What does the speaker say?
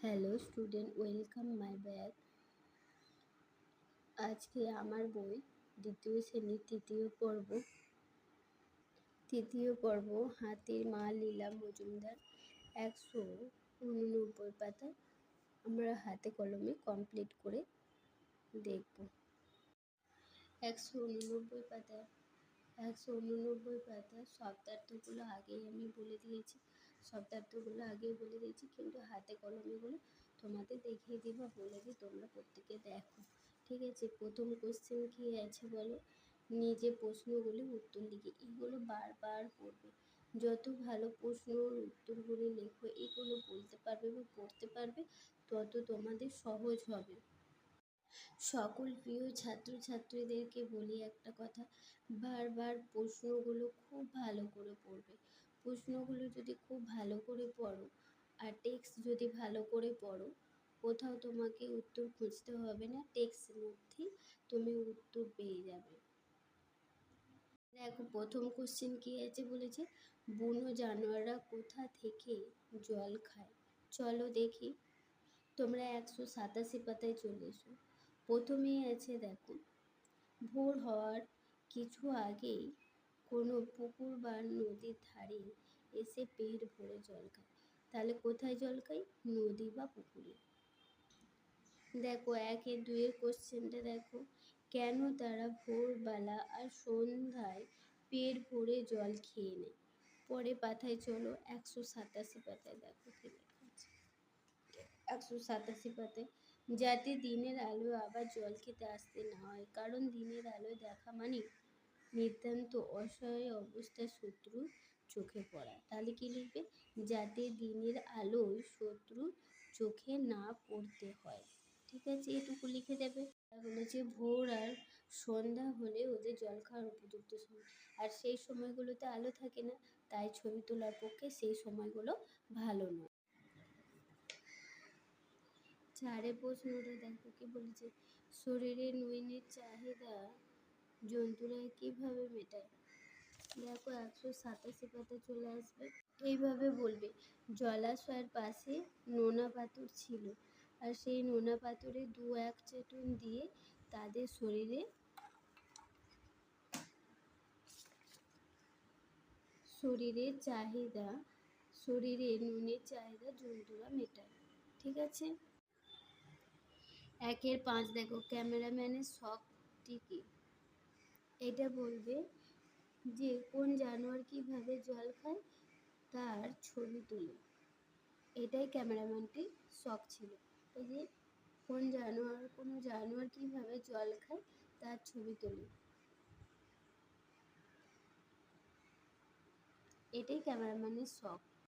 Hello student, welcome my bag. আজকে আমার বই দ্বিতীয় শ্রেণীর তৃতীয় পর্ব হাতির মা লীলা মজুমদার 189 পাতা আমরা হাতে কলমে কমপ্লিট করে দেখব। 189 পাতা শব্দার্থগুলো আগেই আমি বলে দিয়েছি, কিন্তু হাতে কলমেগুলো তোমাদের দেখিয়ে দিই বা বলে দিই, তোমরা প্রত্যেকে দেখো, ঠিক আছে? প্রথম কোশ্চেন কি আছে বলো? নিজে প্রশ্নগুলি উত্তর লিখে। এগুলো বারবার পড়বে, যত ভালো প্রশ্নর উত্তরগুলি লেখো, এগুলো বলতে পারবে বা পড়তে পারবে, তত তোমাদের সহজ হবে। সকল প্রিয় ছাত্রছাত্রীদেরকে বলি একটা কথা, বারবার প্রশ্নগুলো খুব ভালো করে পড়বে। প্রশ্নগুলো যদি খুব ভালো করে পড়ো আর টেক্সট যদি ভালো করে পড়ো, কোথাও তোমাকে উত্তর খুঁজতে হবে না, টেক্সটের মধ্যেই তুমি উত্তর পেয়ে যাবে। দেখো প্রথম কোশ্চেন কি আছে, বলেছে বুনো জানোয়াররা কোথা থেকে জল খায়। চলো দেখি, তোমরা 187 পাতায় চলে এসো। প্রথমেই আছে দেখো, ভোর হওয়ার কিছু আগেই কোনো পুকুর বা নদীর ধারে এসে পেট ভরে জল খায়। তাহলে কোথায় জল খায়? নদী বা পুকুরে। দেখো 1 2 কোশ্চেনটা দেখো, কেন তারা ভোরবেলা আর সন্ধ্যায় পেট ভরে জল খেয়ে নেয়। পরে পাতায় চলো, 187 পাতায় দেখো কি লেখা আছে। 187 পাতায়, যাতে দিনের আলো আবার জল খেতে আসতে না হয়, কারণ দিনের আলোয় দেখা মানে নিতান্ত অসহায় অবস্থায় শত্রুর চোখে পড়া। তাহলে কি লিখবে? যাতে দিনের আলোয় শত্রুর চোখে না পড়তে হয়, ঠিক আছে? এটুকু লিখে দেবে। বলেছে ভোর আর সন্ধ্যা হলে ওদের জল খাওয়ার উপযুক্ত সময়, আর সেই সময়গুলোতে আলো থাকে না, তাই ছবি তোলার পক্ষে সেই সময়গুলো ভালো নয়। 4 প্রশ্নটা দেখো কি বলেছে, শরীরে নুইনের চাহিদা জন্তুরা কিভাবে মেটায়। দেখো 187 পাতা চলে আসবে, এইভাবে বলবে জলাশয়ের পাশে নোনা পাথর ছিল, আর সেই নোনা পাথরে 2-1 চাটুন দিয়ে তাদের শরীরে নুনের চাহিদা জন্তুরা মেটায়, ঠিক আছে? 1 5 দেখো, ক্যামেরাম্যানের শখটি কি। এটা বলবে যে কোন জানোয়ার কিভাবে জল খায় তার ছবি তোলে। এটাই ক্যামেরাম্যানটির শখ ছিল, এই যে কোনো জানোয়ার কিভাবে জল খায় তার ছবি তোলে, এটাই ক্যামেরাম্যানের শখ।